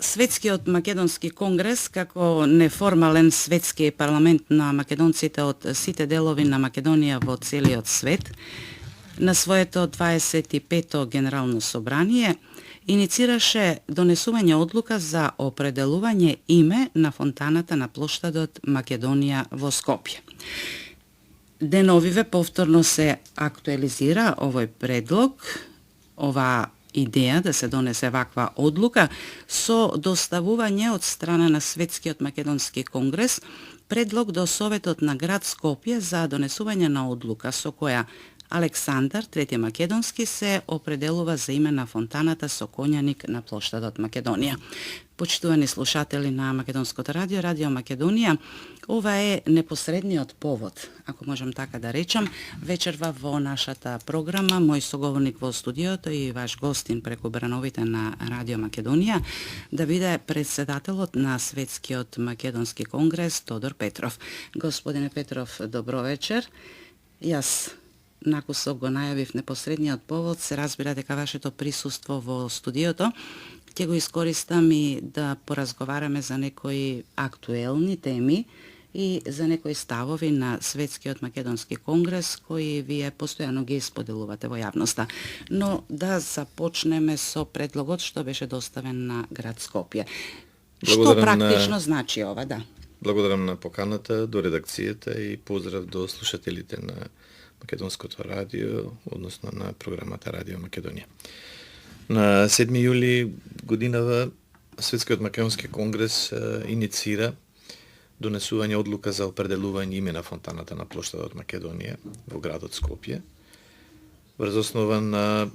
Светскиот македонски конгрес како неформален светски парламент на македонците од сите делови на Македонија во целиот свет, на своето 25-то генерално собрание иницираше донесување одлука за определување име на фонтаната на плоштадот Македонија во Скопје. Деновиве повторно се актуализира овој предлог, ова идеја да се донесе ваква одлука со доставување од страна на Светскиот македонски конгрес предлог до Советот на град Скопје за донесување на одлука со која Александар Трети Македонски се определува за име на фонтаната со коњаник на плоштадот Македонија. Почитувани слушатели на Македонското радио, Радио Македонија, ова е непосредниот повод, ако можам така да речам, вечерва во нашата програма. Мој соговорник во студиото и ваш гостин преку брановите на Радио Македонија да биде председателот на Светскиот македонски конгрес Тодор Петров. Господине Петров, добро вечер. Јас накусок го најавив непосредниот повод, се разбира дека вашето присуство во студиото ќе го искористам и да поразговараме за некои актуелни теми и за некои ставови на Светскиот македонски конгрес кои вие постојано ги споделувате во јавноста. Но да започнеме со предлогот што беше доставен на град Скопје. Што практично значи ова, да? Благодарам на поканата до редакцијата и поздрав до слушателите на Македонското радио, односно на програмата Радио Македонија. На 7 јули годинава Светскиот македонски конгрес иницира донесување одлука за определување име на фонтаната на плоштадот Македонија во градот Скопје, врз основа на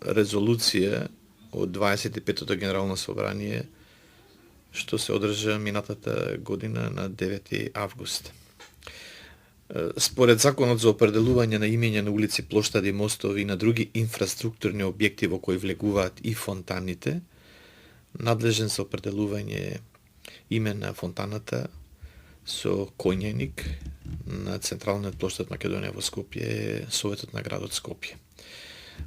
резолуција од 25-то генерално собрание што се одржа минатата година на 9 август. Според законот за определување на имења на улици, плоштади, мостови и на други инфраструктурни објекти во кои влегуваат и фонтаните, надлежен за определување име на фонтаната со коњеник на централниот плоштад Македонија во Скопје е Советот на градот Скопје.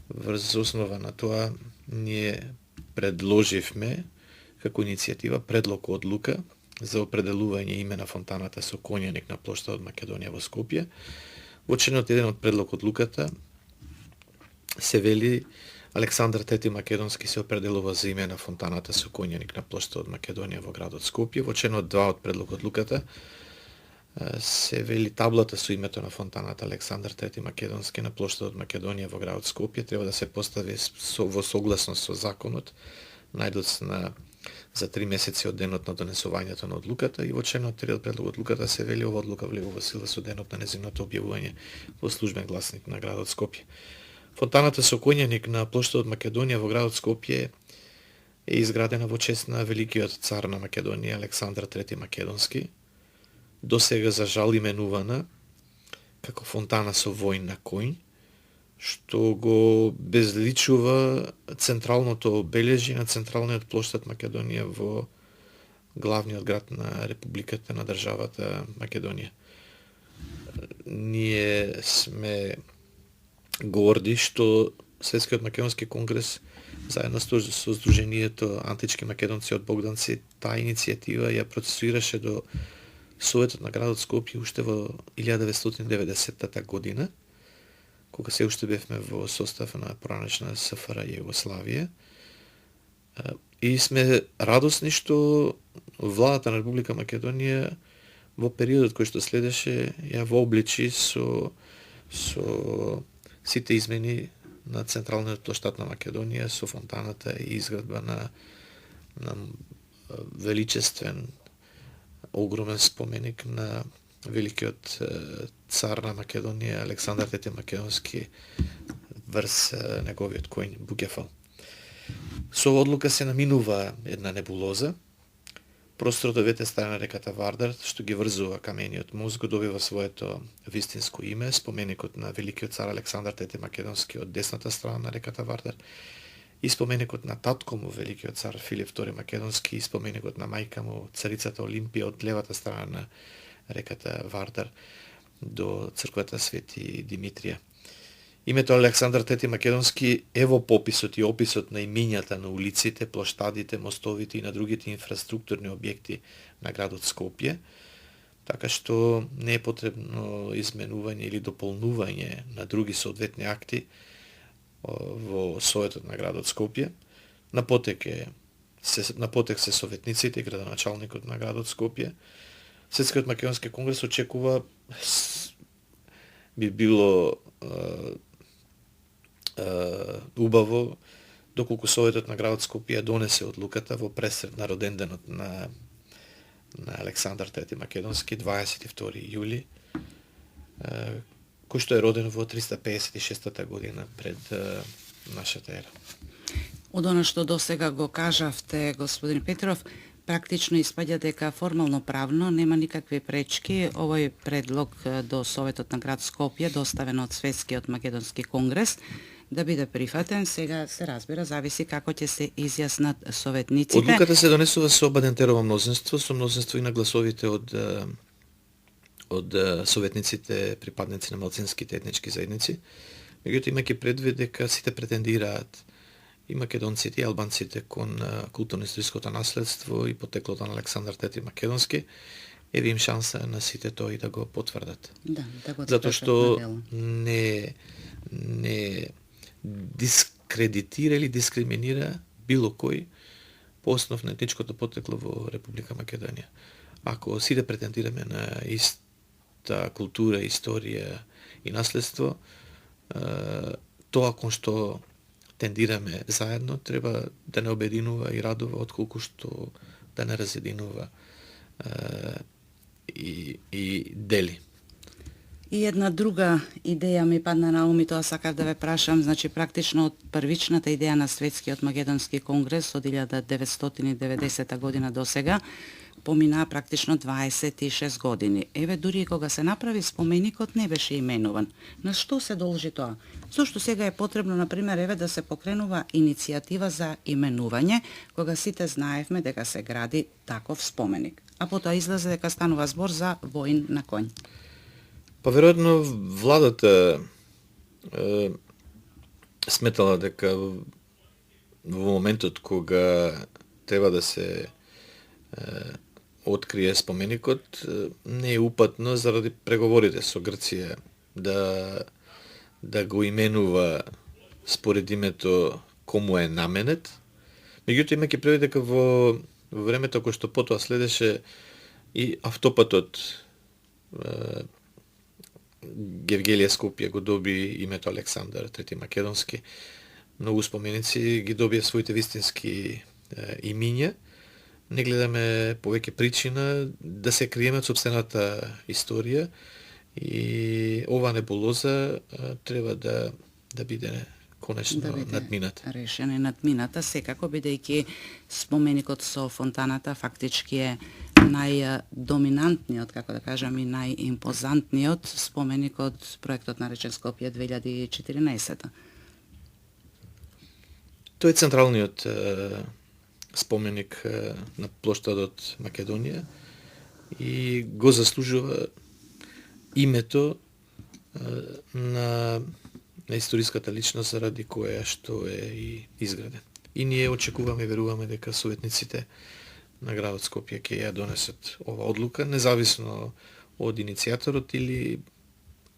Врз основа на тоа ние предложивме како иницијатива предлог одлука за определување име на фонтаната со коњаник на плоштадот Македонија во Скопје. Во членот 1 од предлог одлуката се вели Александар Трети Македонски се определува за име на фонтаната со коњаник на плоштадот Македонија во градот Скопје. Во членот 2 од предлог одлуката се вели таблата со името на фонтаната Александар Трети Македонски на плоштадот Македонија во градот Скопје треба да се постави во согласност со законот најдоцна за 3 месеци од денот на донесувањето на одлуката и во членот 3 од предлог одлуката се вели ова одлука влегува во сила со денот на нејзиното објавување во службен гласник на градот Скопје. Фонтаната со коњаник на плоштадот Македонија во градот Скопје е изградена во чест на великиот цар на Македонија Александар Трети Македонски, досега за жал именувана како фонтана со војн на коњ, што го безличува централното обележје на централниот плоштад Македонија во главниот град на републиката на државата Македонија. Ние сме горди што Светскиот македонски конгрес заедно со Сдруженијето Антички македонци од Богданци таа иницијатива ја процесуираше до Советот на градот Скопје уште во 1990 година, кога се уште бевме во состав на поранешна СФР Југославија. И сме радосни што владата на Република Македонија во периодот кој што следеше ја вообличи со сите измени на централниот плоштад на Македонија со фонтаната и изградба на величествен огромен споменик на великиот цар на Македонија Александар Трети Македонски врз неговиот коњ Буѓафал. Со одлука се наминува една небулоза. Просторот од двете страни на реката Вардар, што ги врзува камениот мост, го добива своето вистинско име, споменикот на великиот цар Александар Трети Македонски од десната страна на реката Вардар, и споменикот на татко му, великиот цар Филип II Македонски, и споменикот на мајка му, царицата Олимпија, од левата страна на реката Вардар до црквата Свети Димитрија. Името Александар Трети Македонски е во пописот и описот на имињата на улиците, плоштадите, мостовите и на другите инфраструктурни објекти на градот Скопје, така што не е потребно изменување или дополнување на други соодветни акти во Советот на градот Скопје. На потек се советниците и градоначалникот на градот Скопје. Светскиот македонски конгрес очекува би било убаво доколку Советот на градот Скопје донесе одлуката во пресред на роденденот на Александар Трети Македонски 22 јули, кој што е роден во 356 година пред нашата ера. Од она што досега го кажавте, господин Петров, практично испаѓа дека формално правно нема никакви пречки овој предлог до Советот на град Скопје, доставен од Светскиот македонски конгрес, да биде прифатен. Сега се разбира, зависи како ќе се изјаснат советниците. Одлуката се донесува со Бадентерово мнозинство, со мнозинство и на гласовите од советниците, припадници на малцинските етнички заедници. Меѓутоа имајќи предвид дека сите претендираат, и македонците и албанците, кон културно-историското наследство и потеклото на Александар Трети Македонски, еви им шанса на сите тоа и да го потврдат. Да го затоа што не дискредитира или дискриминира било кој по основ на етничкото потекло во Република Македонија. Ако сите претендираме на иста култура, историја и наследство, тоа кон што тендираме заедно треба да не обединува и радува, отколку што да не разединува и дели. И една друга идеја ми падна на ум и тоа сакав да ве прашам, значи практично од првичната идеја на Светскиот македонски конгрес од 1990 година до сега поминаа практично 26 години. Еве дури и кога се направи споменикот не беше именуван. На што се должи тоа? Зошто сега е потребно, например, еве да се покренува иницијатива за именување, кога сите знаевме дека се гради таков споменик, а потоа излезе дека станува збор за воин на коњ? Па веројатно владата сметала дека во моментот кога треба да се открие споменикот, не е упатно заради преговорите со Грција да го именува според името кому е наменет. Меѓутоа имајќи предвид дека во времето кое што потоа следеше и автопатот Гевгелија Скопје го доби името Александар Трети Македонски, многу споменици ги добија своите вистински имиња. Не гледаме повеќе причина да се криеме од сопствената историја и ова небулоза треба да биде конечно надмината. Решена и надмината, секако бидејќи споменикот со фонтаната фактички е најдоминантниот, како да кажам, и најимпозантниот споменик од проектот наречен Скопје 2014. Тој е централниот споменик на плоштадот Македонија и го заслужува името на историската личност заради која што е и изграден. И ние очекуваме и веруваме дека советниците на градот Скопје ќе ја донесат ова одлука, независно од иницијаторот или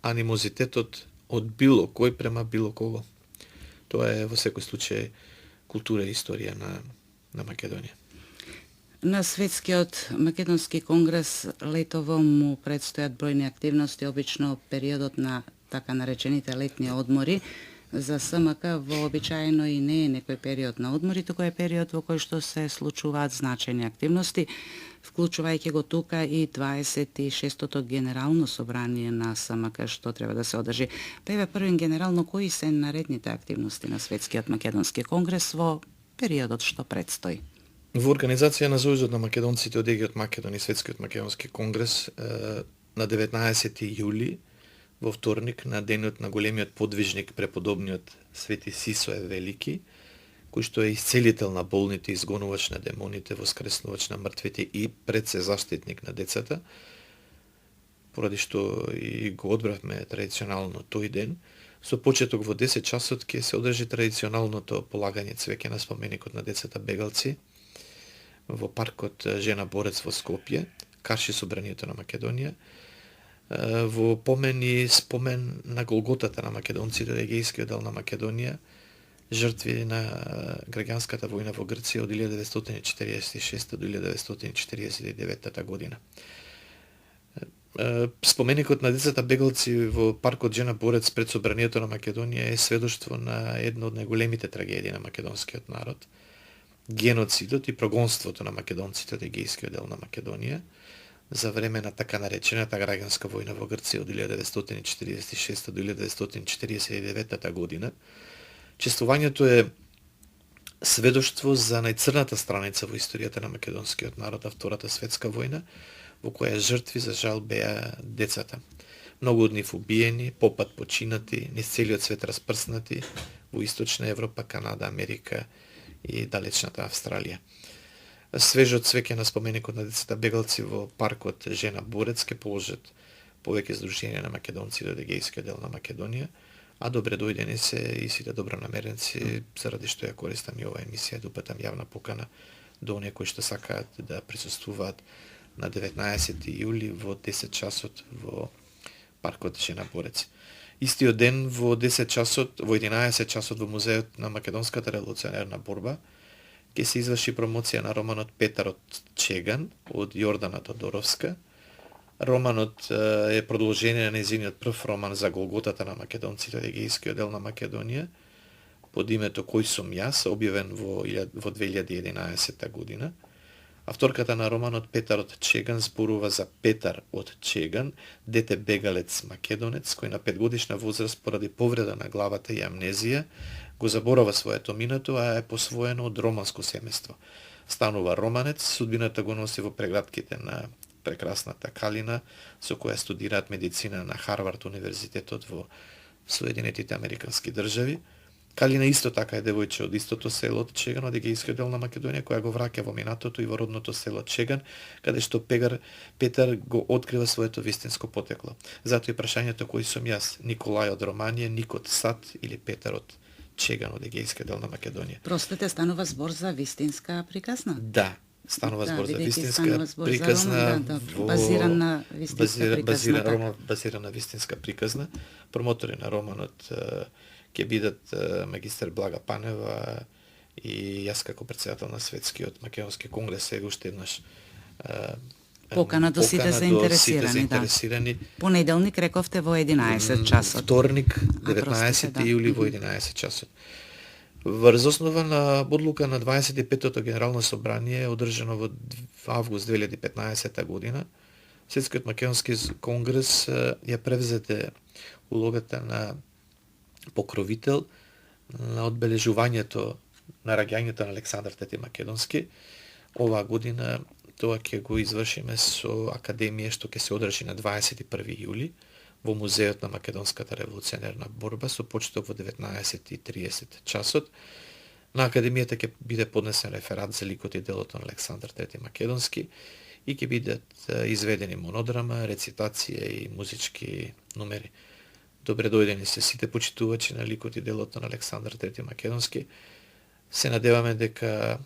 анимозитетот од било кој према било кого. Тоа е во секој случај култура и историја на Македонија. На Светскиот македонски конгрес летово му предстојат бројни активности, обично периодот на така наречените летни одмори. За СМК вообичаено и не е некој период на одмори, туку е период во кој што се случуваат значајни активности, вклучувајќи го тука и 26-тото генерално собрание на СМК што треба да се одржи. Па еве првен генерално, кои се наредните активности на Светскиот македонски конгрес во периодот што предстои? Во организација на Сојузот на македонците од Егиот Македонија и Светскиот македонски конгрес на 19 јули во вторник, на денот на големиот подвижник преподобниот Свети Сисое Велики, кој што е исцелител на болните, изгонувач на демоните, воскреснувач на мртвите и предсезаштитник на децата, поради што и го одбравме традиционално тој ден, Со почеток во 10 часот ќе се одржи традиционалното полагање цвеќе на споменикот на децата бегалци во паркот Жена Борец во Скопје, карши собранието на Македонија, во помен и спомен на голготата на македонците од Егејскиот дел на Македонија, жртви на граѓанската војна во Грција од 1946 до 1949 година. Споменикот на децата бегалци во паркот Жена Борец пред собранието на Македонија е сведоштво на една од најголемите трагедии на македонскиот народ, геноцидот и прогонството на македонците од Егејскиот дел на Македонија за време на така наречената граѓанска војна во Грција од 1946 до 1949 година. Чествувањето е сведоштво за најцрната страница во историјата на македонскиот народ на Втората светска војна, во која жртви за жал беа децата. Многу од нив убиени, попат починати, низ целиот свет распрснати во Источна Европа, Канада, Америка и далечната Австралија. Свежот цвеќе на споменикот на децата бегалци во паркот Жена Борец ке положат повеќе здруженија на македонците од Егејскиот дел на Македонија, а добре дојдени се и сите добронамеренци, заради што ја користам и оваа емисија, да упатам јавна покана до оние кои што сакаат да присуствуваат на 19 јули во 10 часот во паркот Жена Борец. Истиот ден во 10 часот, во 11 часот во музеот на македонската револуционерна борба ќе се изврши промоција на романот Петар од Чеган од Јордана Тодоровска. Романот е продолжение на нејзиниот прв роман за голготата на македонците од Егејскиот дел на Македонија под името Кој сум јас, објавен во 2011 година. Авторката на романот Петар од Чеган зборува за Петар од Чеган, дете бегалец македонец, кој на 5-годишна возраст поради повреда на главата и амнезија го заборава своето минато, а е посвоено од романско семејство. Станува романец, судбината го носи во прегратките на прекрасната Калина, со која студираат медицина на Харвард универзитетот во Соединетите Американски држави. Калина исто така е девојче од истото село од Чеган, од Егејскиот дел на Македонија, која го враќа во минатото и во родното село Чеган, каде што Петар го открива своето вистинско потекло. Затоа и прашањето кој сум јас, Николај од Романија, Никот Сад или Петар од Чеган од Егејскиот дел на Македонија. Простите, станува збор за вистинска приказна? Да, станува збор за вистинска приказна, базиран на вистинска приказна. Роман базиран на вистинска приказна. Промотори на романот ќе бидат магистер Блага Панева и јас како председател на Светскиот македонски конгрес, сега уште еднаш покана до сите заинтересирани. Понеделник рековте во 11 часот. Вторник 19 јули во 11 часот. Врз основа на одлука на 25-тото генерално собрание одржано во август 2015 година, Светскиот македонски конгрес ја превзете улогата на покровител на одбележувањето на раѓањето на Александар Тети Македонски. Оваа година тоа ќе го извршиме со академија што ќе се одржи на 21 јули во музеот на македонската револуционерна борба со почеток во 19:30 часот. На академијата ќе биде поднесен реферат за ликот и делото на Александар Тети Македонски и ќе бидат изведени монодрама, рецитација и музички номери. Добре дојдени се сите почитувачи на ликот и делото на Александар Трети Македонски. Се надеваме дека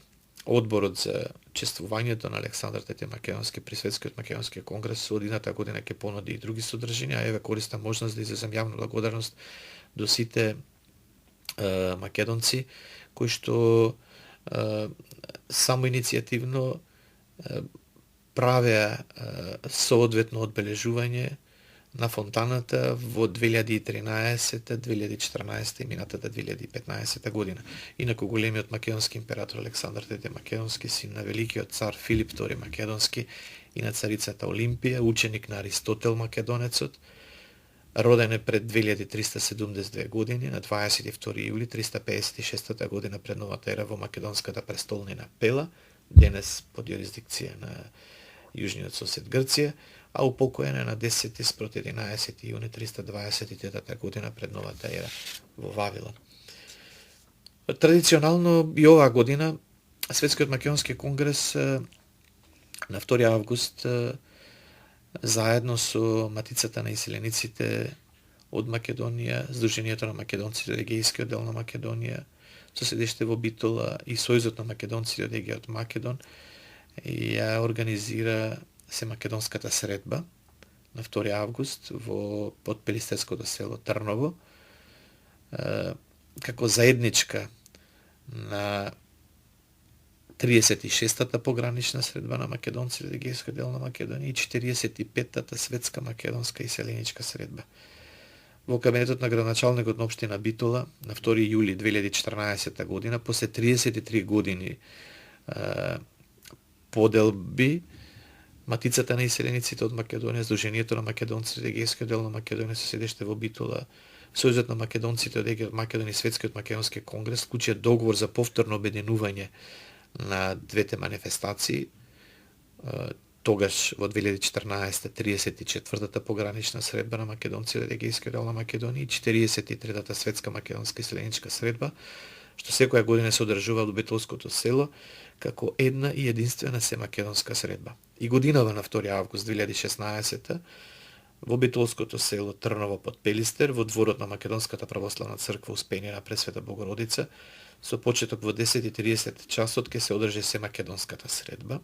одборот за чествувањето на Александар Трети Македонски при Светскиот македонски конгрес од идната година ќе понуди и други содржини, а еве користам можност да изразам јавна благодарност до сите македонци кои што само иницијативно правеа соодветно одбележување на фонтаната во 2013, 2014 и минатата 2015 година. Инаку големиот македонски император Александар Тети Македонски, син на великиот цар Филип II Македонски и на царицата Олимпија, ученик на Аристотел Македонецот, роден е пред 2372 години, на 22 јули 356 година пред новата ера во македонската престолнина Пела, денес под јурисдикција на јужниот сосед Грција, а упокоен е на 10 спроти 11 јуни 323 година пред новата ера во Вавилон. Традиционално и оваа година Светскиот македонски конгрес на 2 август заедно со Матицата на иселениците од Македонија, Сдруженијето на македонците од Егејскиот дел на Македонија, со седиште во Битола, и Сојузот на македонците од Егејот Македон, и ја организира се македонската средба на 2 август во подпелистерското село Трново, како заедничка на 36-та погранична средба на македонците од Егејскиот дел на Македонија и 45-та светска македонска иселеничка средба. Во кабинетот на градоначалникот на општина Битола на 2 јули 2014 година, после 33 години поделби, Матицата на иселениците од Македонија, Сдруженијето на македонците од Егејскиот дел на Македонија со седиште во Битола, Сојузот на македонците од Егејот Македонија и Светскиот македонски конгрес вклучија договор за повторно обединување на двете манифестации, тогаш во 2014 34-та погранична средба на македонците од Егејскиот дел на Македонија и 43-та светска македонска иселеничка средба, што секоја година се одржува во Битолското село како една и единствена семакедонска средба. И годинава на 2 август 2016 во Битолското село Трново под Пелистер, во дворот на Македонската православна црква Успение на Пресвета Богородица, со почеток во 10:30 часот ќе се одржи семакедонската средба,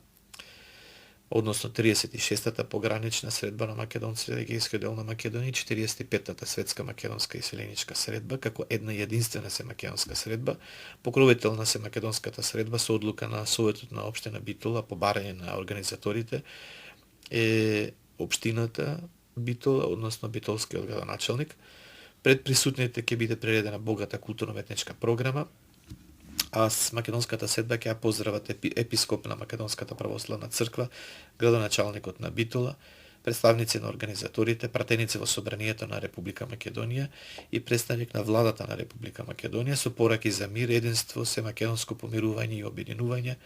односно 36-та погранична средба на македонците од Егејскиот дел на Македонија и 45-та светска македонска иселеничка средба, како една и единствена семакедонска средба. Покровител на семакедонската средба со одлука на Советот на општина Битола по барање на организаторите е општината Битола, односно битолскиот градоначалник. Пред присутните ќе биде приредена богата културно-уметничка програма, а с македонската средба ќе ја поздрават епископ на Македонската православна црква, градоначалникот на Битола, представници на организаторите, пратеници во Собранието на Република Македонија и представник на владата на Република Македонија со пораки за мир, единство, семакедонско помирување и обединување,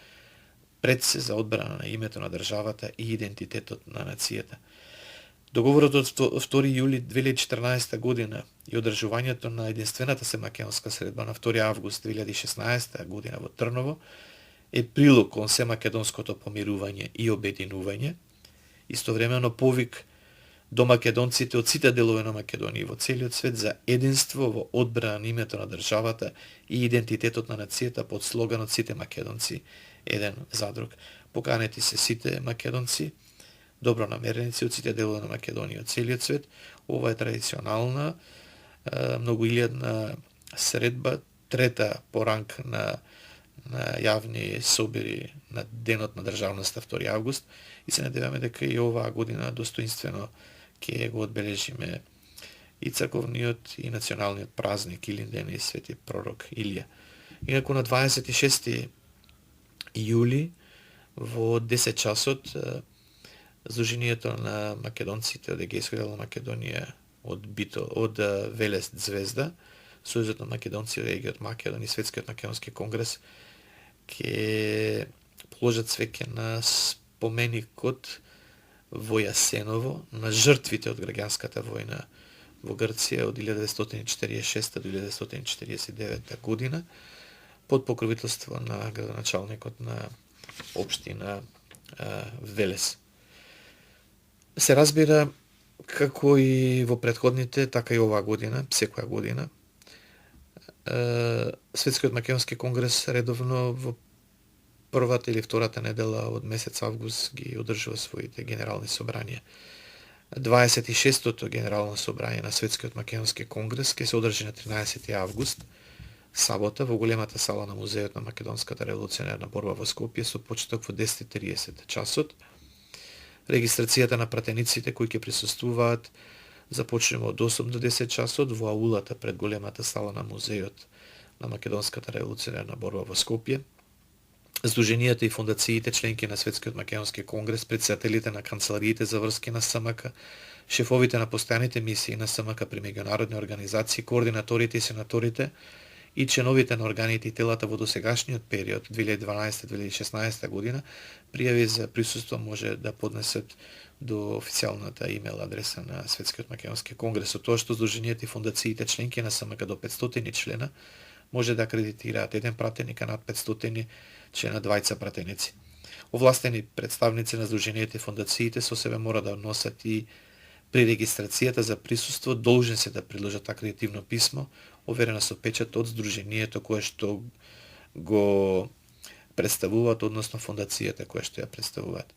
пред се за одбрана на името на државата и идентитетот на нацијата. Договорот од 2 јули 2014 година и одржувањето на единствената семакедонска средба на 2 август 2016 година во Трново е прилог кон семакедонското помирување и обединување, истовремено повик до македонците од сите делови на Македонија и во целиот свет за единство во одбрана на името на државата и идентитетот на нацијата под слоганот "Сите македонци, еден за друг". Поканети се сите македонци, добронамереници од сите делови на Македонија и од целиот свет. Ова е традиционална, многоилјадна средба, трета по ранг на јавни собери на денот на државноста 2 август и се надеваме дека и оваа година достоинствено ќе го одбележиме и црковниот и националниот празник Илинден и Свети пророк Илија. Инаку на 26 јули во 10 часот Сдруженијето на македонците од Егејскиот дел на Македонија од Велес Звезда, Сојузот на македонците од Егејот Македон и Светскиот македонски конгрес ќе положат цвеќе на споменикот во Јасеново на жртвите од граѓанската војна во Грција од 1946 до 1949 година под покровителство на градоначалникот на општина Велес. Се разбира, како и во претходните, така и оваа година, секоја година, Светскиот македонски конгрес редовно во првата или втората недела од месец август ги одржува своите генерални собрања. 26-тото генерално собрање на Светскиот македонски конгрес ќе се одржи на 13 август, сабота, во големата сала на Музеот на македонската револуционерна борба во Скопје со почеток во 10:30 часот. Регистрацијата на пратениците кои ќе присуствуваат започнува од 8 до 10 часот во аулата пред големата сала на Музеот на македонската револуционерна борба во Скопје. Сдруженијата и фондациите членки на Светскиот македонски конгрес, претседателите на канцелариите за врски на СМК, шефовите на постојаните мисии на СМК при меѓународни организации, координаторите и сенаторите и членовите на органите и телата во досегашниот период 2012-2016 година пријави за присуство може да поднесат до официјалната имейл адреса на Светскиот македонски конгрес. Со тоа што Сдруженијата и фондациите членки на СМК до 500 члена може да акредитираат еден пратеник, а над 500 члена двајца пратеници. Овластени представници на Сдруженијата и фондациите со себе мора да носат и При регистрацијата за присуство должен се да приложат акредитивно писмо, оверено со печат од здруженијето кое што го представуваат, односно фондацијата која што ја представуваат.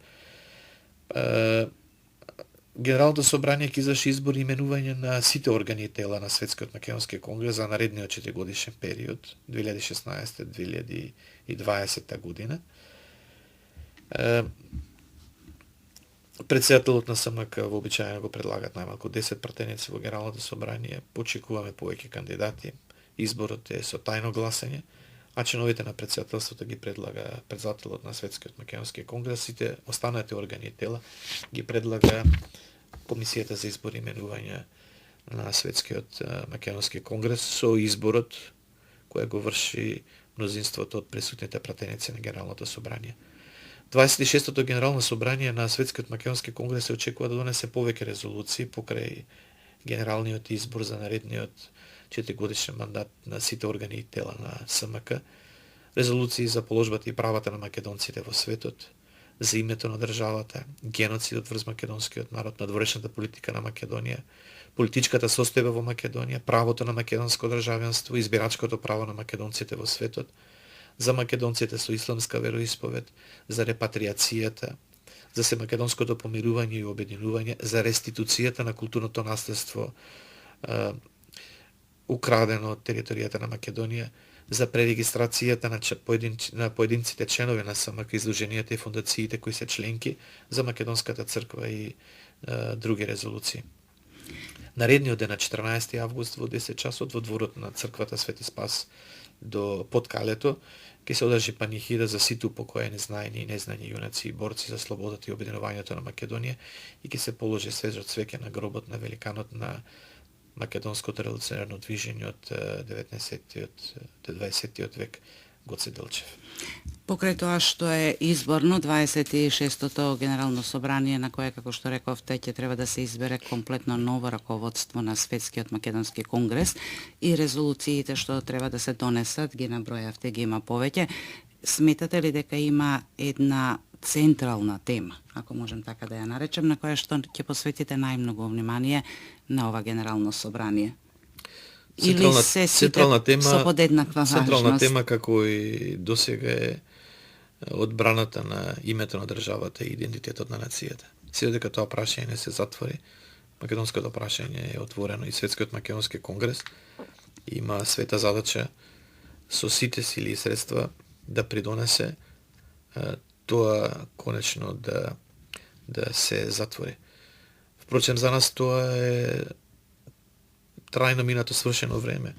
Генералното собрание ќе изврши избор и именување на сите органи и тела на Светскиот македонски конгрес за наредниот 4-годишен период 2016-2020 година. Председателот на СМК вообичаено го предлагат најмалку 10 пратеници во Генералното собрание, почекуваме повеќе кандидати, изборот е со тајно гласање, а членовите на председателството ги предлага председателот на Светскиот македонски конгрес, сите останати органи и тела ги предлага Комисијата за избор и именување на Светскиот македонски конгрес со изборот кој го врши мнозинството од присутните пратеници на Генералното собрание. 26-тото Генерално собрание на Светскиот македонски конгрес се очекува да донесе повеќе резолуции покрај генералниот избор за наредниот 4-годишен мандат на сите органи и тела на СМК, резолуции за положбата и правата на македонците во светот, за името на државата, геноцидот врз македонскиот народ, надворешната политика на Македонија, политичката состојба во Македонија, правото на македонско државенство, избирачкото право на македонците во светот, за македонците со исламска вероисповед, за репатриацијата, за семакедонското помирување и обединување, за реституцијата на културното наследство украдено од територијата на Македонија, за пререгистрацијата на поединците членови на СМК, изложенијата и фондациите кои се членки, за Македонската црква и други резолуции. Наредниот ден на 14 август во 10 часот во дворот на црквата Свети Спас до Подкалето ќе се одржи панихида за сите упокоени знаени и незнаени јунаци и борци за слободата и обединувањето на Македонија и ќе се положи свежо цвеќе на гробот на великанот на македонското револуционарно движење од 19-тиот до 20-тиот век Гоце Делчев. Покрај тоа што е изборно 26-тото Генерално собрание на кое, како што рековте, ќе треба да се избере комплетно ново раководство на Светскиот македонски конгрес и резолуциите што треба да се донесат, ги набројавте, ги има повеќе. Сметате ли дека има една централна тема, ако можем така да ја наречем, на која што ќе посветите најмногу внимание на ова Генерално собрание? Или се сите со подеднаква важност? Централна тема, како и досега, е одбраната на името на државата и идентитетот на нацијата. Се дека тоа прашање не се затвори, македонското прашање е отворено и Светскиот македонски конгрес има света задача со сите сили и средства да придонесе тоа конечно да се затвори. Впрочем, за нас тоа е трајно минато свршено време,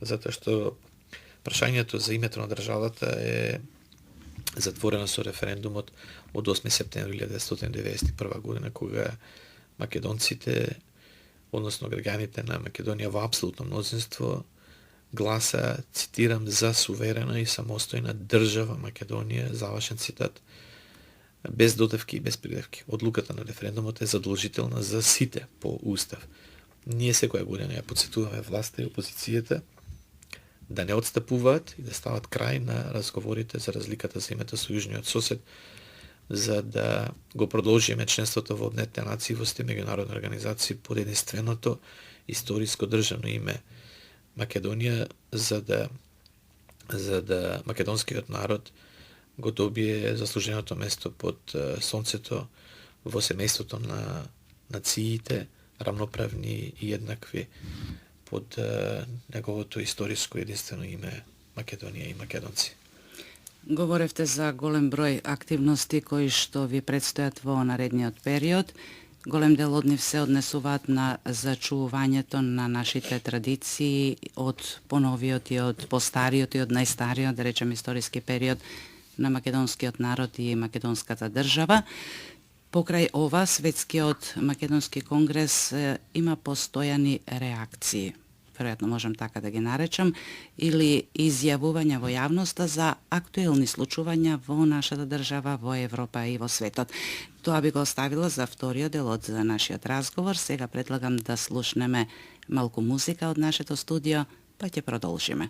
затоа што прашањето за името на државата е затворено со референдумот од 8 септември 1991 година, кога македонците, односно граѓаните на Македонија во апсолутно мнозинство гласа, цитирам, за суверена и самостојна држава Македонија, завршен цитат, без дотевки и без придевки. Одлуката на референдумот е задолжителна за сите по устав. Ние секоја година ја подсетуваме власта и опозицијата да не отстапуваат и да стават крај на разговорите за разликата за името со јужниот сосед, за да го продолжиме членството во Обединетите нации во сите меѓународни организации под единственото историско државно име Македонија, за да македонскиот народ го добие заслуженото место под сонцето во семејството на нациите, рамноправни и еднакви под неговото историско единствено име Македонија и македонци. Говоревте за голем број активности кои што ви предстојат во наредниот период. Голем дел од нив се однесуваат на зачувувањето на нашите традиции од поновиот и од постариот и од најстариот, да речем, историски период на македонскиот народ и македонската држава. Покрај ова, Светскиот македонски конгрес има постојани реакции, веројатно можем така да ги наречам, или изјавувања во јавноста за актуелни случувања во нашата држава, во Европа и во светот. Тоа би го оставила за вториот дел од нашиот разговор. Сега предлагам да слушнеме малку музика од нашето студио, па ќе продолжиме.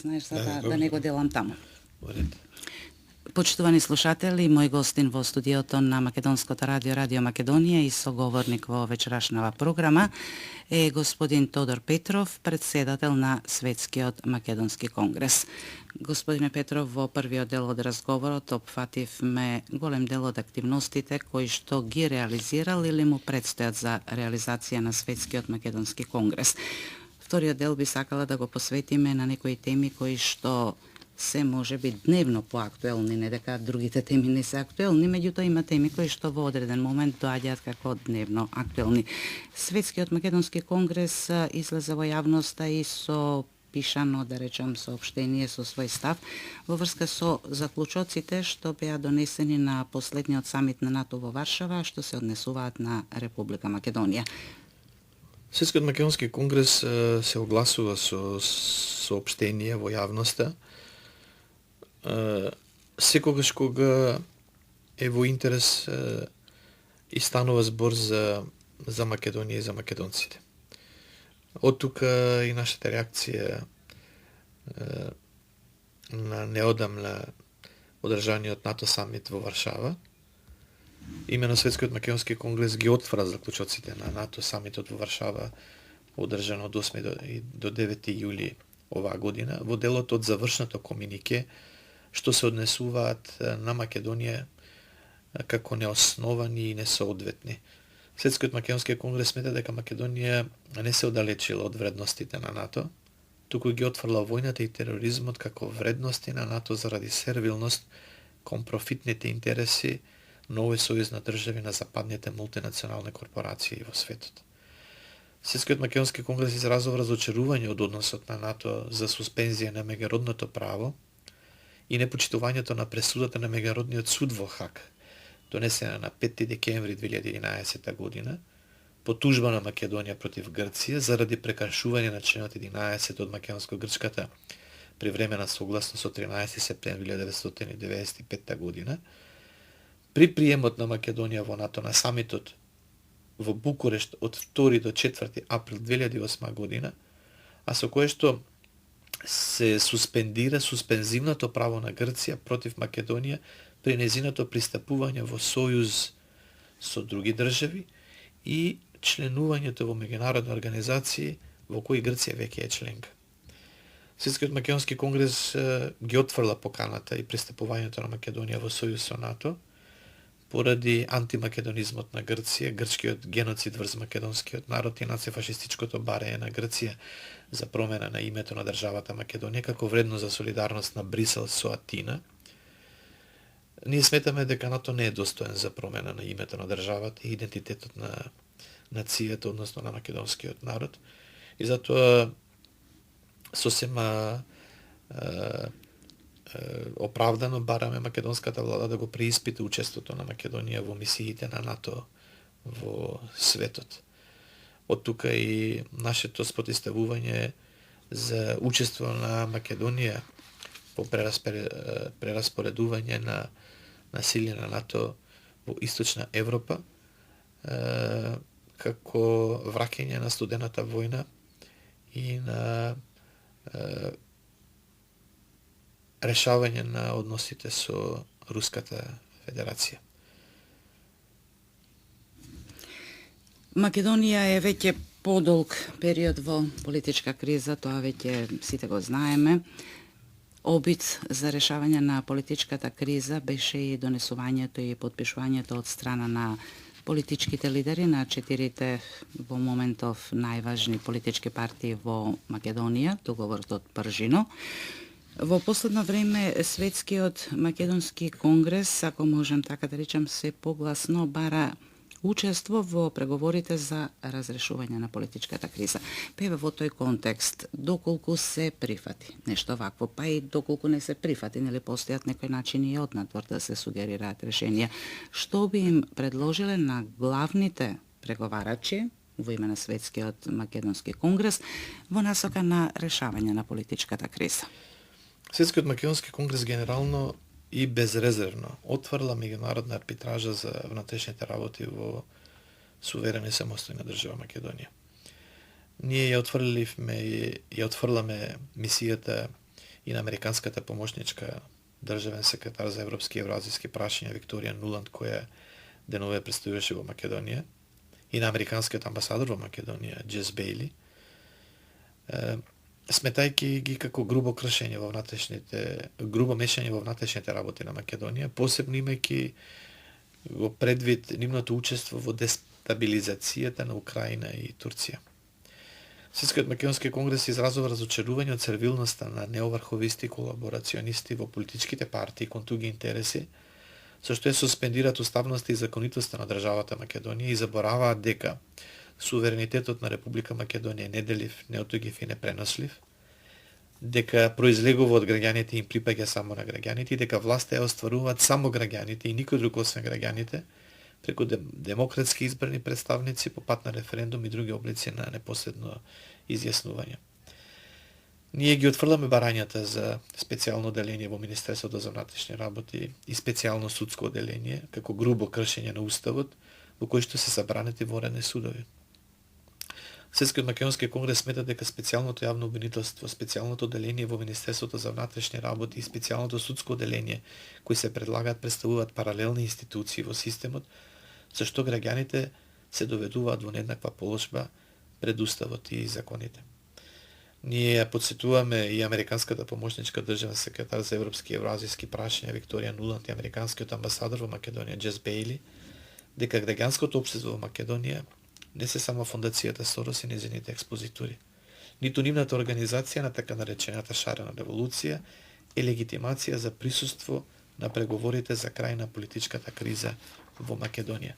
знаеш, да не го делам таму. Во ред. Почитувани слушатели, мој гостин во студиото на Македонското радио, Радио Македонија и соговорник во вечерашнава програма е господин Тодор Петров, председател на Светскиот македонски конгрес. Господине Петров, во првиот дел од разговорот опфативме голем дел од активностите кои што ги реализирал или му предстојат за реализација на Светскиот македонски конгрес. Вториот дел би сакала да го посветиме на некои теми кои што се може би дневно поактуелни, не дека другите теми не се актуелни, меѓутоа има теми кои што во одреден момент доаѓаат како дневно актуелни. Светскиот македонски конгрес излезе во јавноста и со пишано, да речам, соопштение со свој став во врска со заклучоците што беа донесени на последниот самит на НАТО во Варшава, што се однесуваат на Република Македонија. Светскиот македонски конгрес се огласува со соопштение во јавноста секогаш кога е во интерес и станува збор за Македонија и за македонците. Од тука и нашата реакција на неодамна одржаниот НАТО самит во Варшава. Имено Светскиот македонски конгрес ги отвора заклучоците на НАТО самитот во Варшава, одржан од 8 до 9 јули оваа година, во делот од завршното комунике што се однесуваат на Македонија како неосновани и несоодветни. Светскиот македонски конгрес смета дека Македонија не се оддалечила од вредностите на НАТО, туку ги отфрла војната и тероризмот како вредности на НАТО заради сервилност кон профитните интереси на овој сојуз на држави на западните мултинационални корпорации во светот. Светскиот македонски конгрес изразува разочарување од односот на НАТО за суспензија на меѓународното право и непочитувањето на пресудата на Меѓународниот суд во Хаг, донесена на 5 декември 2011 година, по тужба на Македонија против Грција заради прекршување на членот 11 од македонско-грчката привремена согласно со 13 септември 1995 година, при приемот на Македонија во НАТО на самитот во Букурешт од 2 до 4 април 2008 година, а со кое што се суспендира суспензивното право на Грција против Македонија при незиното пристапување во сојуз со други држави и членувањето во меѓународни организации во кои Грција веќе е членка. Светскиот македонски конгрес ги отфрла поканата и пристапувањето на Македонија во сојуз со НАТО поради антимакедонизмот на Грција, грчкиот геноцид врз македонскиот народ и нацифашистичкото барење на Грција за промена на името на државата Македонија како вредно за солидарност на Брисел со Атина. Ние сметаме дека НАТО не е достоен за промена на името на државата и идентитетот на нацијата, односно на македонскиот народ. И затоа сосема оправдано бараме македонската влада да го преиспита учеството на Македонија во мисиите на НАТО во светот. Од тука и нашето спротивставување за учество на Македонија по прераспоредување на сили на НАТО во Источна Европа, како враќање на студената војна и на решавање на односите со Руската Федерација. Македонија е веќе подолг период во политичка криза, тоа веќе сите го знаеме. Обид за решавање на политичката криза беше и донесувањето и подпишувањето од страна на политичките лидери на 4 во моментов најважни политички партии во Македонија, договорот од Пржино. Во последно време Светскиот македонски конгрес, ако можем така да речам, се погласно бара учество во преговорите за разрешување на политичката криза. Певе во тој контекст, доколку се прифати нешто вакво, па и доколку не се прифати, нели постојат некои начини и однадвор да се сугерираат решенија, што би им предложиле на главните преговарачи во име на Светскиот македонски конгрес во насока на решавање на политичката криза? Светскиот македонски конгрес генерално и безрезервно отврла меѓународна арбитража за внатрешните работи во суверена и самостојна држава Македонија. Ние ја отфрламе мисијата и на американската помошничка државен секретар за европски и евразиски прашања Викторија Нуланд, која денове представуваше во Македонија, и на американскиот амбасадор во Македонија Джес Бейли, сметајќи ги како грубо мешање во внатрешните работи на Македонија, посебно имајќи го предвид нивното учество во дестабилизацијата на Украина и Турција. Светскиот македонски конгрес изразува разочарување од сервилноста на неоврховисти колаборационисти во политичките партии кон туги интереси, со што суспендираат уставноста и законитоста на државата Македонија и забораваат дека суверенитетот на Република Македонија е неделив, неотугив и непренослив, дека произлегува од граѓаните и им припаѓа само на граѓаните и дека власта ја остваруваат само граѓаните и никој друг освен граѓаните, преку демократски избрани представници по пат на референдум и други облици на непосредно изјаснување. Ние ги отфрламе барањата за специјално оделение во Министерството за внатрешни работи и специјално судско оделение, како грубо кршење на уставот, во кој што се забранети воени судови. Светскиот македонски конгрес смета дека специјалното јавно обвинителство, специјалното оделение во Министерството за внатрешни работи и специјалното судско оделение, кои се предлагаат, представуваат паралелни институции во системот, за што граѓаните се доведуваат во нееднаква положба пред уставот и законите. Ние ја подсетуваме и американската помошничка државен секретар за европски и евразиски прашања Викторија Нуланд и американскиот амбасадор во Македонија Джес Бейли, дека граѓанското општество во Македонија не се само фондацијата Сорос и незините експозитури, ниту нивната организација на така наречената шарена револуција е легитимација за присуство на преговорите за крај на политичката криза во Македонија.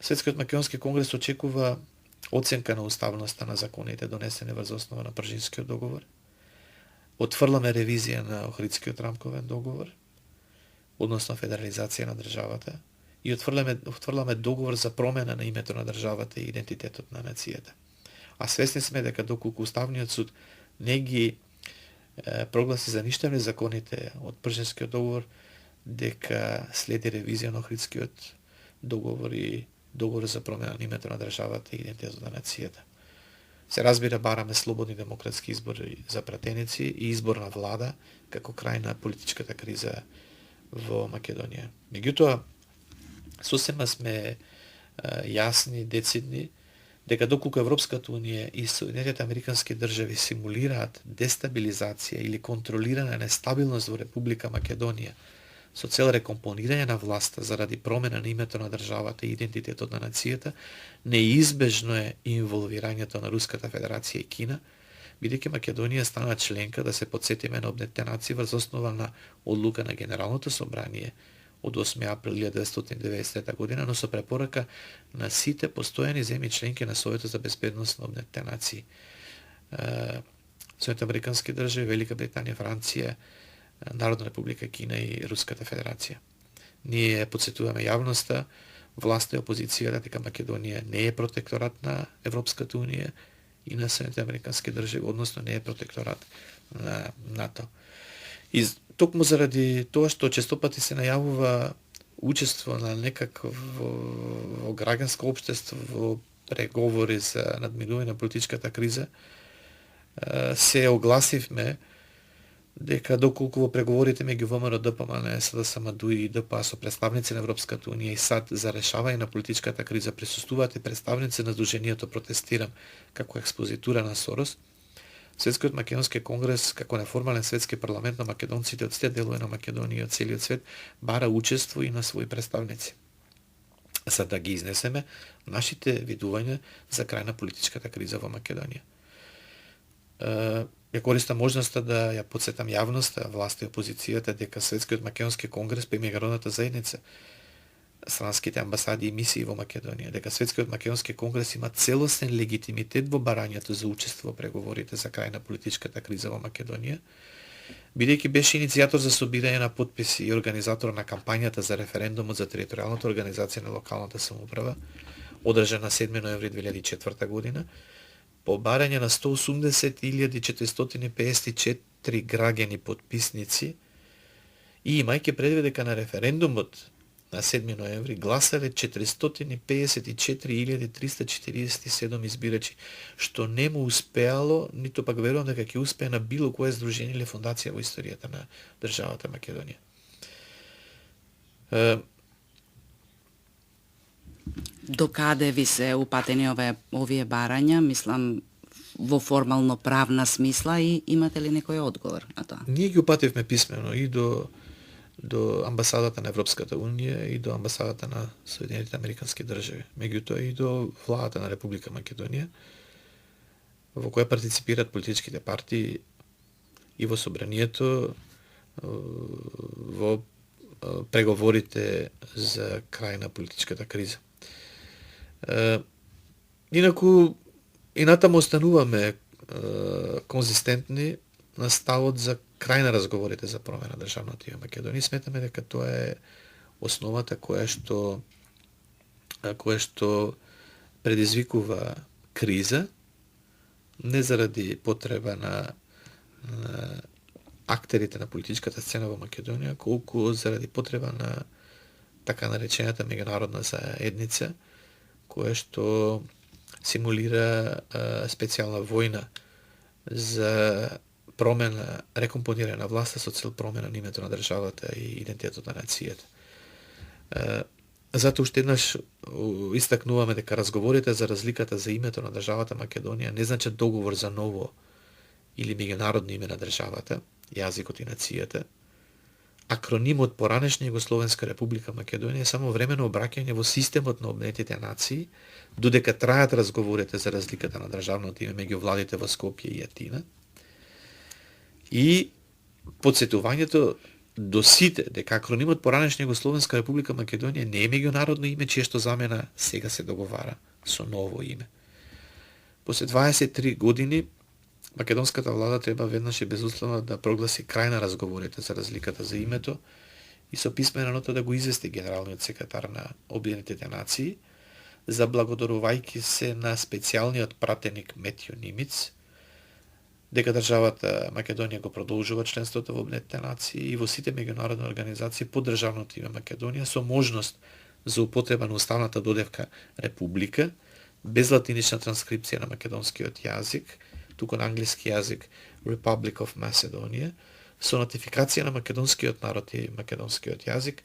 Светскиот македонски конгрес очекува оценка на уставноста на законите донесени врз основа на Пржинскиот договор, отфрламе ревизија на Охридскиот рамковен договор, односно федерализација на државата, и отфрламе договор за промена на името на државата и идентитетот на нацијата. А свесни сме дека доколку Уставниот суд не ги прогласи за ништевни законите од Пржинскиот договор, дека следи ревизија на Охридскиот договор и договор за промена на името на државата и идентитетот на нацијата. Се разбира, бараме слободни демократски избори за пратеници и избор на влада како крај на политичката криза во Македонија. Меѓутоа, сосема сме јасни, децидни, дека доколку Европската Унија и Соединетите Американски држави симулираат дестабилизација или контролирана нестабилност во Република Македонија со цел рекомпонирање на власта заради промена на името на државата и идентитетот на нацијата, неизбежно е инволвирањето на Руската Федерација и Кина, бидејќи Македонија стана членка, да се подсетиме на Обединетите нации, врз основа на одлука на Генералното собрание од 8 април 1993 година, но со препорака на сите постојани земји членки на Советот за безбедност на Обединетите нации. Соединетите Американски држави, Велика Британија, Франција, Народна република Кина и Руската Федерација. Ние подсетуваме јавноста, власта и опозицијата дека Македонија не е протекторат на Европската Унија и на Соединетите Американски држави, односно не е протекторат на НАТО. И токму заради тоа што честопати се најавува учество на некакво граѓанско општество во преговори за надминување на политичката криза, се огласивме дека доколку во преговорите меѓу ВМРО, ДПМН, СДСМ, и ДПА со представници на Европската Унија и САД за решавање на политичката криза присуствуваат и представници на Сдруженијето Протестирам како експозитура на Сорос, Светскиот македонски конгрес како неформален светски парламент на македонците од сите делови на Македонија и од целиот свет бара учество и на своји представници, за да ги изнесеме нашите видувања за крај на политичката криза во Македонија. Ја користам можноста да ја подсетам јавноста, власта и опозицијата дека Светскиот македонски конгрес па и меѓународната заедница, странските амбасади и мисии во Македонија, дека Светскиот македонски конгрес има целосен легитимитет во барањето за учество во преговорите за крај на политичката криза во Македонија, бидејќи беше иницијатор за собирање на потписи и организатор на кампањата за референдумот за територијалната организација на локалната самоуправа, одржан на 7 ноември 2004 година, по барање на 180.454 граѓани потписници и имајќи предвид дека на референдумот на 7 ноември гласале 454.347 избирачи, што не му успеало, ниту пак верувам дека ќе успее на било кое здружение или фондација во историјата на државата Македонија. До каде ви се упатени овие барања, мислам во формално правна смисла, и имате ли некој одговор на тоа? Ние ги упативме писмено и до амбасадата на Европската Унија и до амбасадата на Соединетите Американски држави, меѓутоа и до владата на Република Македонија, во која партиципираат политичките партии и во собранието, во преговорите за крај на политичката криза. Инаку, и натаму остануваме конзистентни на ставот за крај на разговорите за промена државното име Македонија. Сметаме дека тоа е основата која што предизвикува криза, не заради потреба на актерите на политичката сцена во Македонија, колку заради потреба на така наречената меѓународна заедница, која што симулира специјална војна за промена, рекомпонирање на власта со цел промена на името на државата и идентитетот на нацијата. Затоа уште еднаш истакнуваме дека разговорите за разликата за името на државата Македонија не значат договор за ново или меѓународно име на државата, јазикот и нацијата. Акронимот поранешна Југословенска република Македонија е само времено обраќање во системот на обнетите нации, додека трајат разговорите за разликата на државното име меѓу владите во Скопје и Атина. И подсетувањето до сите дека акронимот поранешна Југословенска република Македонија не е меѓународно име, чие што замена сега се договара со ново име. После 23 години македонската влада треба веднаш и безусловно да прогласи крај на разговорите за разликата за името и со писмена нота да го извести генералниот секретар на Обединетите нации, заблагодарувајќи се на специјалниот пратеник Метјо Нимиц, дека државата Македонија го продолжува членството во Обединетите нации и во сите меѓународни организации под државното име Македонија со можност за употреба на уставната додевка Република, без латинична транскрипција на македонскиот јазик, туку на англиски јазик Republic of Macedonia, со нотификација на македонскиот народ и македонскиот јазик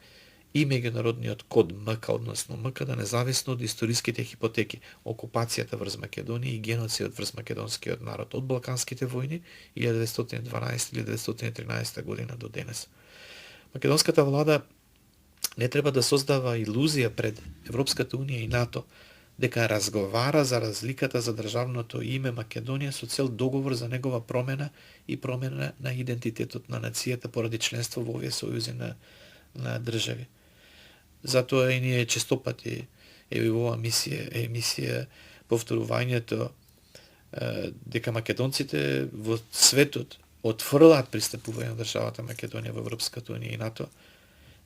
и меѓународниот код МК, односно МК, независно од историските хипотеки, окупацијата врз Македонија и геноцидот врз македонскиот народ од Балканските војни 1912-1913 година до денес. Македонската влада не треба да создава илузија пред Европската Унија и НАТО дека разговара за разликата за државното име Македонија со цел договор за негова промена и промена на идентитетот на нацијата поради членство во овие сојузи на држави. Затоа и ние честопати во оваа емисија повторувањето дека македонците во светот отфрлаат пристапување на државата Македонија во Европската Унија и НАТО,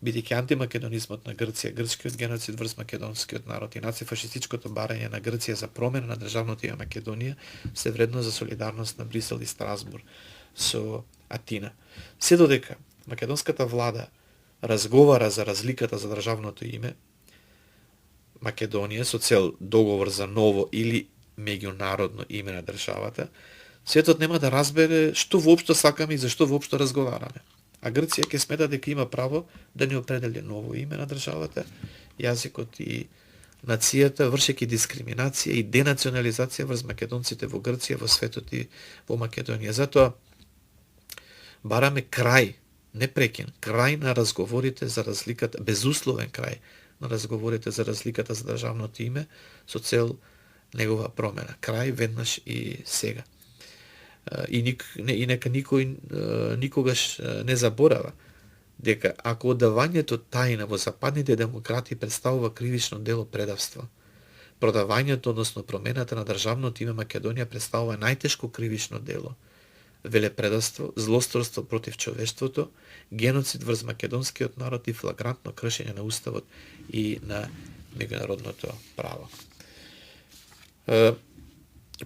бидејќи антимакедонизмот на Грција, грчкиот геноцид врз македонскиот народ и нацифашистичкото барање на Грција за промена на државното име Македонија се вредно за солидарност на Брисел и Страсбург со Атина. Се додека македонската влада разговара за разликата за државното име Македонија со цел договор за ново или меѓународно име на државата, светот нема да разбере што воопшто сакаме и зашто воопшто разговараме. А Грција ќе смета дека има право да не определи ново име на државата, јазикот и нацијата, вршејќи дискриминација и денационализација врз македонците во Грција, во светот и во Македонија. Затоа бараме крај, не прекин, крај на разговорите за разликата, безусловен крај на разговорите за разликата за државното име со цел негова промена. Крај веднаш и сега. И нека никој никогаш не заборава дека ако одавањето тајна во западните демократии представува кривично дело предавство, продавањето, односно промената на државното име Македонија представува најтешко кривично дело, велепредавство, злосторство против човештвото, геноцид врз македонскиот народ и флагрантно кршење на уставот и на меѓународното право.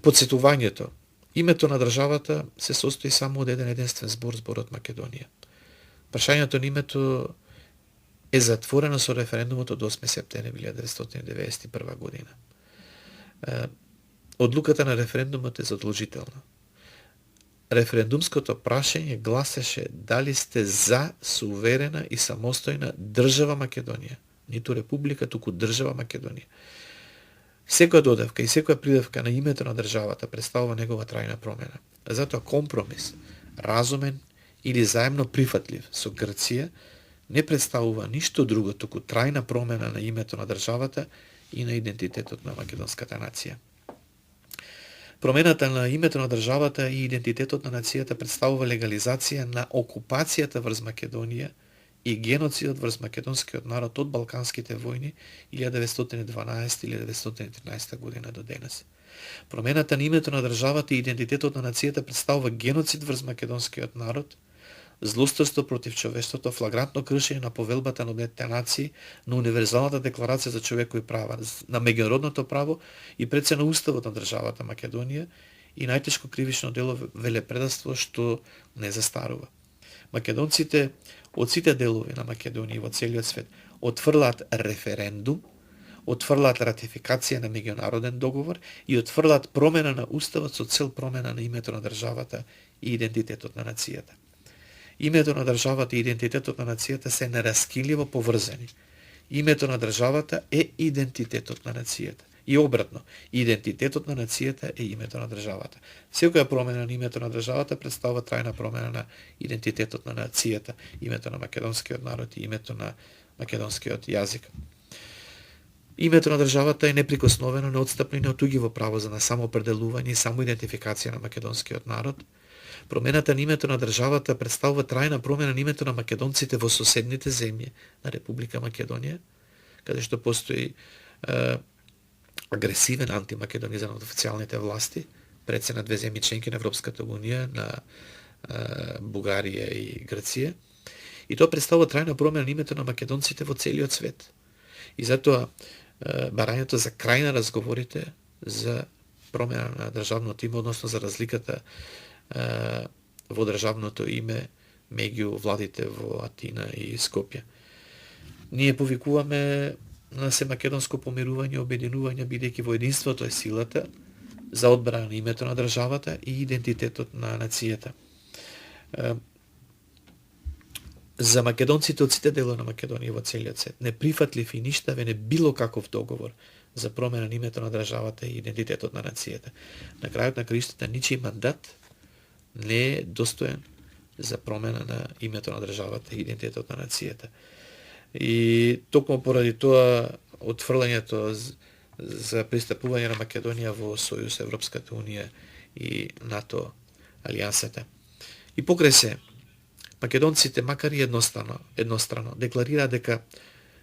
Подсетувањето. Името на државата се состои само од еден единствен збор, зборот Македонија. Прашањето на името е затворено со референдумот од 8 септември 1991 година. Одлуката на референдумот е задолжителна. Референдумското прашање гласеше дали сте за суверена и самостојна држава Македонија, ниту република, туку држава Македонија. Секоја додавка и секоја придавка на името на државата представува негова трајна промена. Затоа компромис, разумен или заемно прифатлив со Грција не представува ништо друго, туку трајна промена на името на државата и на идентитетот на македонската нација. Промената на името на државата и идентитетот на нацијата представува легализација на окупацијата врз Македонија и геноцидот врз македонскиот народ од Балканските војни 1912-1913 година до денес. Промената на името на државата и идентитетот на нацијата представува геноцид врз македонскиот народ, злосторство против човештвото, флагрантно кршење на повелбата на Обединетите нации, на Универзалната декларација за човекови права, на меѓународното право и пред се на уставот на државата Македонија и најтешко кривично дело велепредавство што не застарува. Македонците од сите делови на Македонија во целиот свет отфрлаат референдум, отфрлаат ратификација на меѓународен договор и отфрлаат промена на уставот со цел промена на името на државата и идентитетот на нацијата. Името на државата и идентитетот на нацијата се нераскинливо поврзани. Името на државата е идентитетот на нацијата. И обратно, идентитетот на нацијата е името на државата. Секоја промена на името на државата представува трајна промена на идентитетот на нацијата, името на македонскиот народ и името на македонскиот јазик. Името на државата е неприкосновено, неотстапно и неотугиво право за самоопределување и самоидентификација на македонскиот народ. Промената на името на државата представува трајна промена на името на македонците во соседните земји на Република Македонија, каде што постои агресивен антимакедонизам од официјалните власти, пред се на две земји членки на Европската унија, на Бугарија и Грција. И тоа представува трајна промена на името на македонците во целиот свет. И затоа барањето за крај на разговорите за промена на државното име, односно за разликата во државното име меѓу владите во Атина и Скопје. Ние повикуваме на семакедонско помирување и обединување, бидејќи во единството е силата за одбрана на името на државата и идентитетот на нацијата. За македонците од сите делови на Македонија во целиот свет неприфатлив и ништавен е било каков договор за промена на името на државата и идентитетот на нацијата. На крајот на краиштата ничиј мандат не е достоен за промена на името на државата и идентитетот на нацијата. И токму поради тоа отфрлањето за пристапување на Македонија во Сојуз, Европската унија и НАТО алијансата. И покрај се, македонците, макар и еднострано, декларираат дека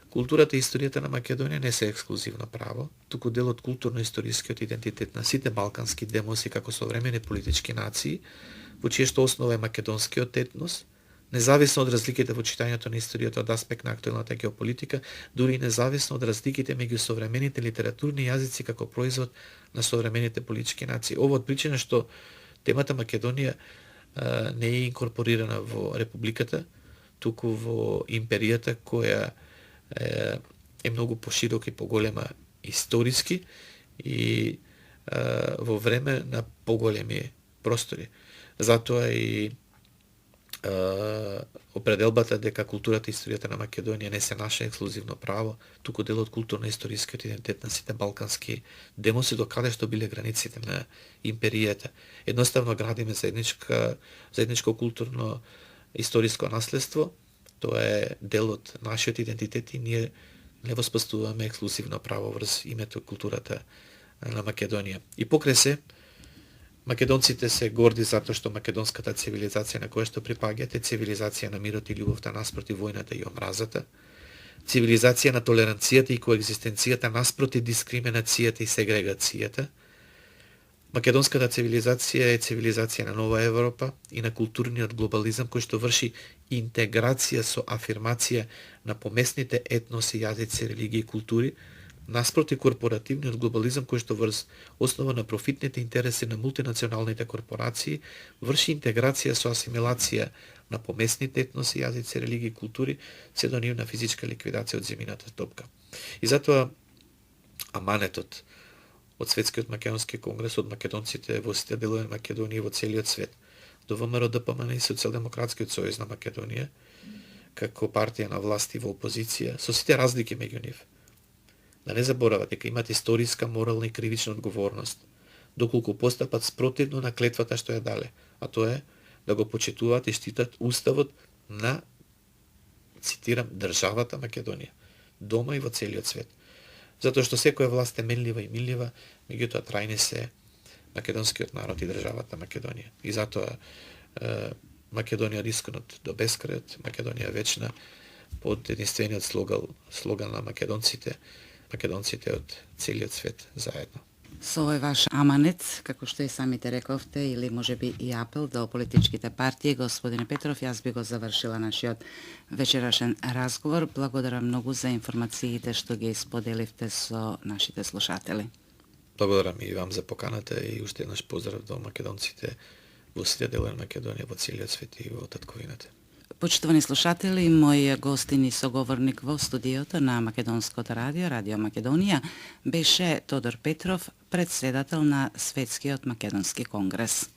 културата и историјата на Македонија не се ексклузивно право, туку дел од културно-историскиот идентитет на сите балкански демоси како современи политички нации, во чија што основа е македонскиот етнос, независно од разликите во читањето на историјата од аспект на актуелната геополитика, дури и независно од разликите меѓу современите литературни јазици како производ на современите политички нации. Ова од причина што темата Македонија не е инкорпорирана во републиката, туку во империјата која е многу поширока и поголема историски и во време на поголеми простори. Затоа и определбата дека културата и историјата на Македонија не се наше ексклузивно право, туку дел од културно-историскиот идентитет на сите балкански демоси, до каде што биле границите на империјата. Едноставно градиме заедничко културно историско наследство, тоа е дел од нашиот идентитет и ние не воспоставуваме ексклузивно право врз името културата на Македонија. И покрај се, македонците се горди затоа што македонската цивилизација на која што припаѓате, цивилизација на мирот и љубовта наспроти војната и омразата, цивилизација на толеранцијата и коегзистенцијата наспроти дискриминацијата и сегрегацијата. Македонската цивилизација е цивилизација на нова Европа и на културниот глобализам кој што врши интеграција со афирмација на помесните етноси, јазици, религии и култури, наспроти корпоративниот глобализам кој што врз основа на профитните интереси на мултинационалните корпорации врши интеграција со асимилација на помесните етноси, јазици, религии и култури, се до нивна физичка ликвидација од земјината топка. И затоа аманетот од Светскиот македонски конгрес од македонците во сите делови на Македонија и во целиот свет до ВМРО ДПМН и Социјалдемократскиот сојуз на Македонија како партија на власт и во опозиција со сите разлики меѓу нив. Да не заборават дека имат историска, морална и кривична одговорност доколку постапат спротивно на клетвата што ја дале, а тоа е да го почитуваат и штитат уставот на, цитирам, државата Македонија, дома и во целиот свет. Затоа што секоја власт е менлива и миллива, меѓутоа трајни се македонскиот народ и државата Македонија. И затоа Македонија рискнат до бескрајот, Македонија вечна, под единствениот слоган на македонците од целиот свет заедно. Со овој ваш аманет, како што и самите рековте, или можеби и апел до политичките партии, господине Петров, јас би го завршила нашиот вечерашен разговор. Благодарам многу за информациите што ги споделивте со нашите слушатели. Благодарам и вам за поканата и уште еднаш поздрав до македонците во сите делови на Македонија, во целиот свет и во татковината. Почитувани слушатели, мој гостин и соговорник во студиото на Македонското радио, Радио Македонија, беше Тодор Петров, председател на Светскиот македонски конгрес.